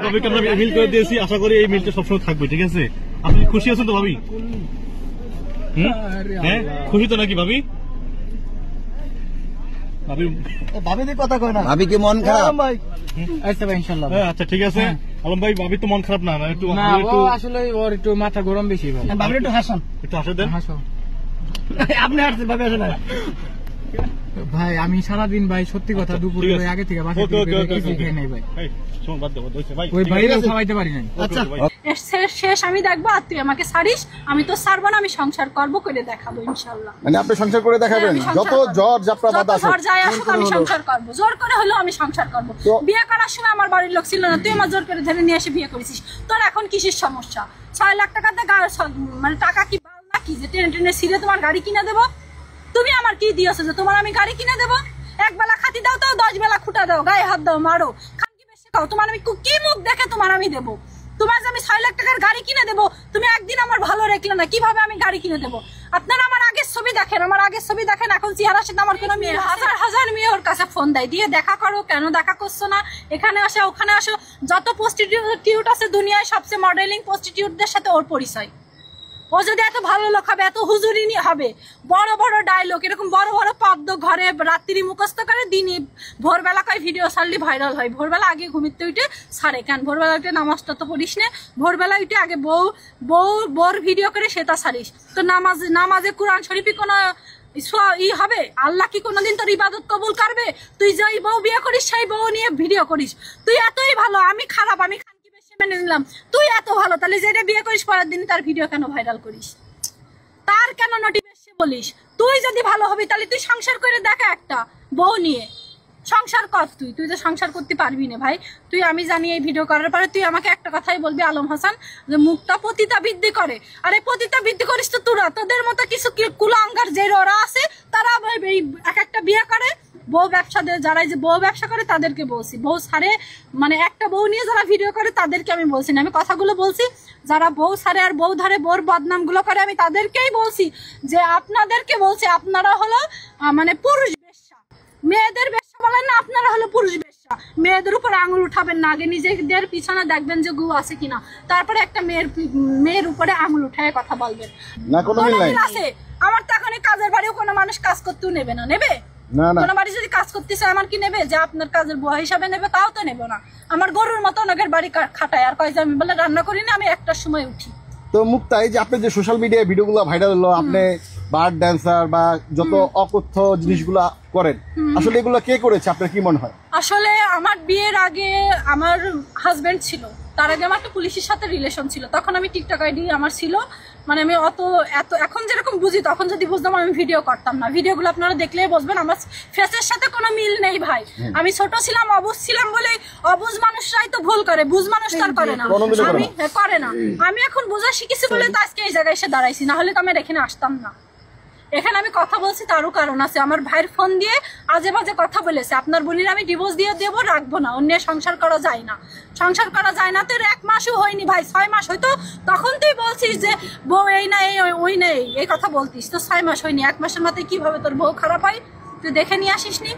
ভাবিকে আমরা মিল করে দিয়েছি, আশা করি এই মিলটা সবসময় থাকবে। ঠিক আছে, আপনি খুশি আছেন তো ভাবি? হ্যাঁ, খুশি তো নাকি ভাবি? কথা কয় না, ভাবি কি মন খারাপ? আচ্ছা ঠিক আছে আলম ভাই, ভাবি তো মন খারাপ না? একটু আসলে ওর একটু মাথা গরম বেশি। ভাবি একটু হাসান, একটু হাসে দেন। আপনি হাসছেন, ভাবি আসে না। ভাই আমি সারাদিন ভাই সত্যি কথা দুপুরে আগে থেকে বাসায় কিছু খেয়ে নেই ভাই। ওই বাইরে খাওয়াইতে পারি নাই। আচ্ছা শেষ আমি দেখবো, আর তুই আমাকে ছাড়িস, আমি তো ছাড়বো না, আমি সংসার করবো, করে দেখাবো ইনশাল্লাহ। মানে আপনি সংসার করে দেখাবেন? যত জ্বর জাপটা বাধা আসুক, ঝড় যায় আসুক, আমি সংসার করবো, জোর করে হলেও আমি সংসার করবো। বিয়ে করার সময় আমার বাড়ির লোক ছিল না, তুই আমার জোর করে ধরে নিয়ে এসে বিয়ে করেছিস। তোর এখন কিসের সমস্যা? 6 লাখ টাকাতে মানে টাকা কি বাল নাকি যে টেনে টেনে ছিঁড়ে তোমার গাড়ি কিনে দেবো? তুমি আমার কি দিয়েছো যে তোমার আমি গাড়ি কিনে দেবো? 1 বেলা খাতি দাও তো 10 বেলা খুঁটা দাও, গায়ে হাত দাও, মারো, খানকি বেশি খাও, তোমার আমি কি মুখ দেখে তোমার আমি দেবো? তোমার যে আমি 6 লাখ টাকার গাড়ি কিনে দেবো, তুমি একদিন আমার ভালো রাখলে না, কিভাবে আমি গাড়ি কিনে দেবো? আপনারা আমার আগের ছবি দেখেন, আমার আগের ছবি দেখেন, এখন চেহারার সাথে আমার কোনো মিল। হাজার হাজার মেয়ে ওর কাছে ফোন দেয়, দিয়ে দেখা করো, কেন দেখা করছো না, এখানে আসো ওখানে আসো। যত প্রস্টিটিউট আছে দুনিয়ায়, সবচেয়ে মডেলিং প্রস্টিটিউটদের সাথে ওর পরিচয়। ও যদি এত ভালো লোক হবে, এত হুজুরি হবে, বড় বড় ডায়লগ, এরকম বড় বড় পদ্ম ঘরে রাত্রি মুখস্থ করে, দিনই ভোরবেলা কয় ভিডিও ছাড়লে ভাইরাল হয়। ভোরবেলা আগে ঘুমিতে উঠে ছাড়ে কেন? ভোরবেলা উঠে নামাজটা তো পড়িস না, ভোরবেলা উঠে আগে বউর ভিডিও করে সেটা ছাড়িস। তো নামাজে কোরআন শরীফে কোনো হবে? আল্লাহ কি কোনোদিন তোর ইবাদত কবুল করবে? তুই যেই বউ বিয়ে করিস সেই বউ নিয়ে ভিডিও করিস। তুই এতই ভালো, আমি খারাপ, আমি মেনে নিলাম। তুই এত ভালো, তাহলে যেটা বিয়ে করিস পরের দিন তার ভিডিও কেন ভাইরাল করিস? তার কেন নোটিফিকেশন বলিস? তুই যদি ভালো হবি তাহলে তুই সংসার করে দেখা, একটা বউ নিয়ে সংসার কর। তুই তো সংসার করতে পারবি না ভাই। তুই, আমি জানি এই ভিডিও করার পরে তুই আমাকে একটা কথাই বলবি, আলম হাসান, যে মুখটা পতিতা বৃদ্ধি করে। আরে পতিতা বৃদ্ধি করিস তো তোরা, তোদের মতো কিছু কুলাঙ্গার যে ওরা আছে, তারা এক একটা বিয়ে করে, বউ ব্যবসাদের যারা যে বউ ব্যবসা করে তাদেরকে বলছি, বউ ছাড়ে মানে একটা বউ নিয়ে যারা ভিডিও করে তাদেরকে আমি বলছি না, আমি কথাগুলো বলছি। যারা বউ ছাড়ে আর বউ ধরে বউর বদনাম গুলো করে, আমি তাদেরকেই বলছি যে আপনাদেরকে বলছি, আপনারা হলো মানে পুরুষ বেশ্যা, মেয়েদের বেশ্যা বলেন না, আপনারা হলো পুরুষ বেশ্যা। মেয়েদের উপর আঙুল উঠাবেন না, আগে নিজেদের পিছনে দেখবেন যে গু আছে কিনা, তারপরে একটা মেয়ের উপরে আঙুল উঠায় কথা বলবেন। আছে আমার তো এখন কাজের বাড়িও কোনো মানুষ কাজ করতেও নেবে না, নেবে কোনো বাড়ি যদি কাজ করতে চায় আমার কি নেবে? যে আপনার কাজের বুয়া হিসাবে নেবে? তাও তো নেবে না। আমার গরুর মতো অনেকের বাড়ি খাটায়, আর কয় যে আমি বলে রান্না করি না, আমি একটার সময় উঠি। তো মুক্তা, এই যে আপনি যে সোশ্যাল মিডিয়ায় ভিডিওগুলো ভাইরাল হলো, আপনি বার ড্যান্সার বা যত অকথ্য জিনিসগুলা করেন, আসলে এগুলো কে করেছে আপনার কি মনে হয়? আসলে আমার বিয়ের আগে আমার হাজবেন্ড ছিল, তার আগে আমার একটা পুলিশের সাথে রিলেশন ছিল, তখন আমি টিকটক আইডি আমার ছিল, মানে আমি এত এখন যেরকম বুঝি তখন যদি বুঝতাম আমি ভিডিও করতাম না। ভিডিওগুলো আপনারা দেখলেই বুঝবেন আমার ফেসের সাথে কোনো মিল নেই ভাই। আমি ছোট ছিলাম, অবুঝ ছিলাম বলে, অবুঝ মানুষরাই তো ভুল করে, বুঝ মানুষ তার করে না, আমি করে না। আমি এখন বোঝা শিখেছি বলে তো আজকে এই জায়গায় এসে দাঁড়াইছি, না হলে তো আমি এখানে আসতাম না। এখানে আমি কথা বলছি তারও কারণ আছে, আমার ভাইয়ের ফোন দিয়ে আজে বাজে কথা বলেছে, আপনার বোনের আমি ডিভোর্স দিয়ে দেবো, রাখবো না, অন্য সংসার করা যায় না, সংসার করা যায় না। তোর 1 মাসও হয়নি ভাই, 6 মাস হয়তো, তখন তুই বলছিস যে বউ এই নাই ওই নেই, এই কথা বলতিস। তো 6 মাস হয়নি, 1 মাসের মাথায় কিভাবে তোর বউ খারাপ হয়? তুই দেখে নিয়ে আসিস নি?